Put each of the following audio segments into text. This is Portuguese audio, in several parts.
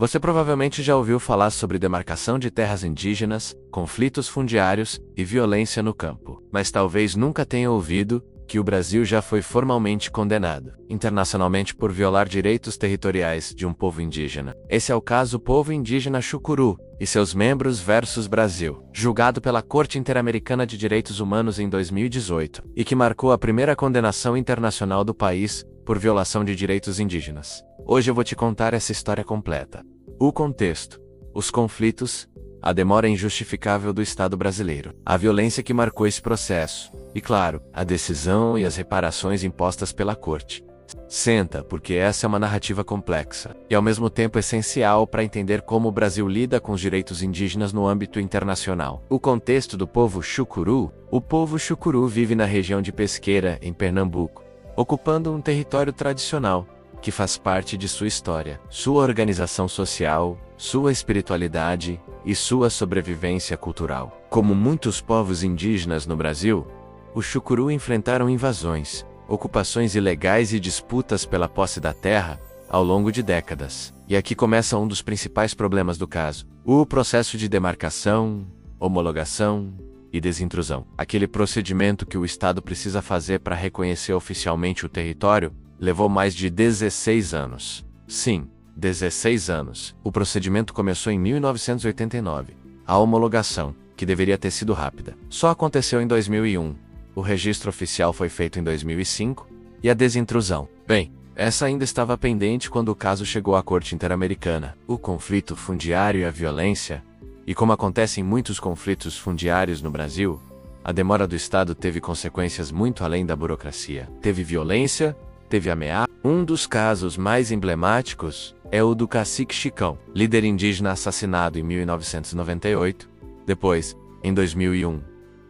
Você provavelmente já ouviu falar sobre demarcação de terras indígenas, conflitos fundiários e violência no campo, mas talvez nunca tenha ouvido que o Brasil já foi formalmente condenado internacionalmente por violar direitos territoriais de um povo indígena. Esse é o caso Povo Indígena Chucuru e seus membros versus Brasil, julgado pela Corte Interamericana de Direitos Humanos em 2018, e que marcou a primeira condenação internacional do país por violação de direitos indígenas. Hoje eu vou te contar essa história completa. O contexto, os conflitos, a demora injustificável do Estado brasileiro, a violência que marcou esse processo, e claro, a decisão e as reparações impostas pela Corte. Senta, porque essa é uma narrativa complexa, e ao mesmo tempo essencial para entender como o Brasil lida com os direitos indígenas no âmbito internacional. O contexto do povo Chucuru. O povo Chucuru vive na região de Pesqueira, em Pernambuco, ocupando um território tradicional, que faz parte de sua história, sua organização social, sua espiritualidade e sua sobrevivência cultural. Como muitos povos indígenas no Brasil, os Chucuru enfrentaram invasões, ocupações ilegais e disputas pela posse da terra ao longo de décadas. E aqui começa um dos principais problemas do caso: o processo de demarcação, homologação e desintrusão. Aquele procedimento que o Estado precisa fazer para reconhecer oficialmente o território levou mais de 16 anos. Sim, 16 anos. O procedimento começou em 1989. A homologação, que deveria ter sido rápida, só aconteceu em 2001. O registro oficial foi feito em 2005. E a desintrusão? Bem, essa ainda estava pendente quando o caso chegou à Corte Interamericana. O conflito fundiário e a violência, e como acontece em muitos conflitos fundiários no Brasil, a demora do Estado teve consequências muito além da burocracia. Teve violência, teve ameaça. Um dos casos mais emblemáticos é o do cacique Chicão, líder indígena assassinado em 1998. Depois, em 2001,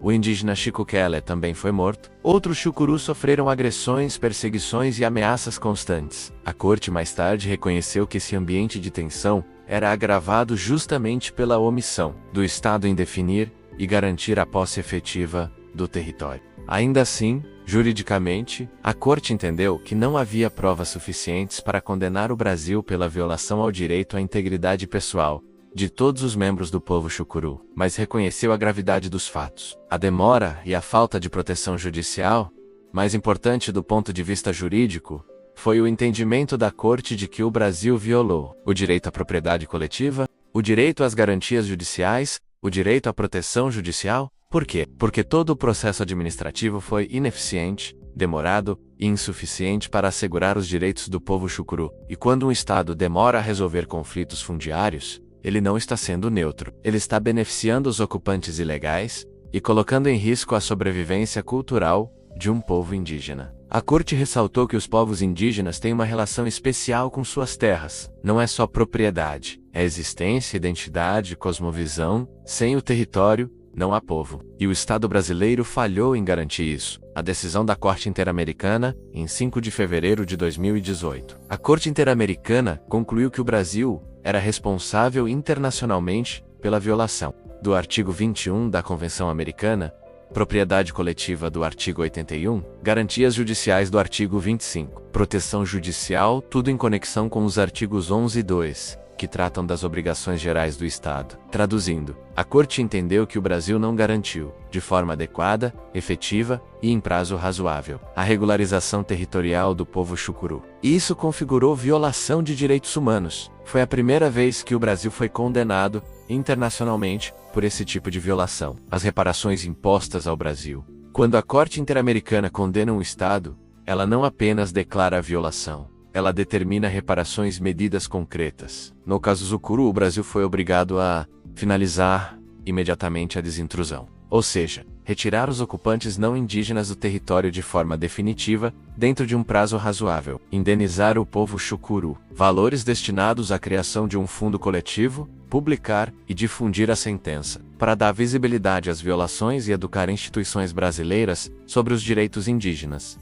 o indígena Chico Keller também foi morto. Outros Chucurus sofreram agressões, perseguições e ameaças constantes. A corte mais tarde reconheceu que esse ambiente de tensão era agravado justamente pela omissão do Estado em definir e garantir a posse efetiva do território. Ainda assim, juridicamente, a Corte entendeu que não havia provas suficientes para condenar o Brasil pela violação ao direito à integridade pessoal de todos os membros do povo Chucuru, mas reconheceu a gravidade dos fatos. A demora e a falta de proteção judicial, mais importante do ponto de vista jurídico, foi o entendimento da Corte de que o Brasil violou o direito à propriedade coletiva, o direito às garantias judiciais, o direito à proteção judicial. Por quê? Porque todo o processo administrativo foi ineficiente, demorado e insuficiente para assegurar os direitos do povo Chucuru. E quando um Estado demora a resolver conflitos fundiários, ele não está sendo neutro. Ele está beneficiando os ocupantes ilegais e colocando em risco a sobrevivência cultural de um povo indígena. A Corte ressaltou que os povos indígenas têm uma relação especial com suas terras. Não é só propriedade, é existência, identidade, cosmovisão. Sem o território, não há povo. E o Estado brasileiro falhou em garantir isso. A decisão da Corte Interamericana, em 5 de fevereiro de 2018. A Corte Interamericana concluiu que o Brasil era responsável internacionalmente pela violação do artigo 21 da Convenção Americana, propriedade coletiva do artigo 81, garantias judiciais do artigo 25, proteção judicial, tudo em conexão com os artigos 11 e 2, que tratam das obrigações gerais do Estado. Traduzindo, a Corte entendeu que o Brasil não garantiu, de forma adequada, efetiva e em prazo razoável, a regularização territorial do povo Chucuru. Isso configurou violação de direitos humanos. Foi a primeira vez que o Brasil foi condenado internacionalmente por esse tipo de violação. As reparações impostas ao Brasil. Quando a Corte Interamericana condena um Estado, ela não apenas declara a violação, ela determina reparações medidas concretas. No caso Chucuru, o Brasil foi obrigado a finalizar imediatamente a desintrusão, ou seja, retirar os ocupantes não indígenas do território de forma definitiva, dentro de um prazo razoável, indenizar o povo Chucuru, valores destinados à criação de um fundo coletivo, publicar e difundir a sentença, para dar visibilidade às violações e educar instituições brasileiras sobre os direitos indígenas.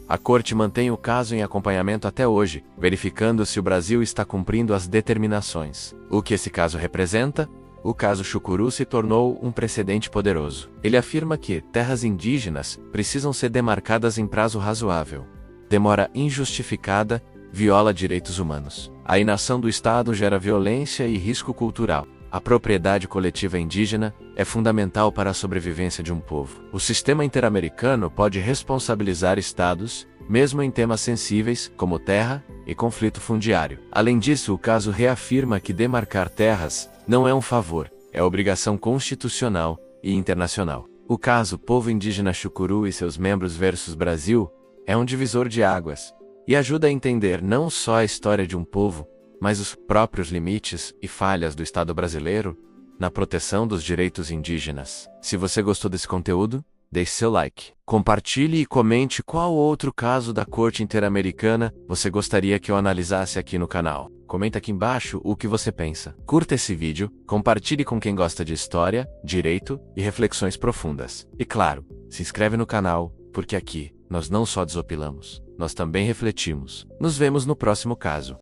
A Corte mantém o caso em acompanhamento até hoje, verificando se o Brasil está cumprindo as determinações. O que esse caso representa? O caso Chucuru se tornou um precedente poderoso. Ele afirma que terras indígenas precisam ser demarcadas em prazo razoável. Demora injustificada viola direitos humanos. A inação do Estado gera violência e risco cultural. A propriedade coletiva indígena é fundamental para a sobrevivência de um povo. O sistema interamericano pode responsabilizar estados, mesmo em temas sensíveis, como terra e conflito fundiário. Além disso, o caso reafirma que demarcar terras não é um favor, é obrigação constitucional e internacional. O caso Povo Indígena Chucuru e seus membros versus Brasil é um divisor de águas e ajuda a entender não só a história de um povo, mas os próprios limites e falhas do Estado brasileiro na proteção dos direitos indígenas. Se você gostou desse conteúdo, deixe seu like, compartilhe e comente qual outro caso da Corte Interamericana você gostaria que eu analisasse aqui no canal. Comenta aqui embaixo o que você pensa. Curta esse vídeo, compartilhe com quem gosta de história, direito e reflexões profundas. E claro, se inscreve no canal, porque aqui nós não só desopilamos, nós também refletimos. Nos vemos no próximo caso.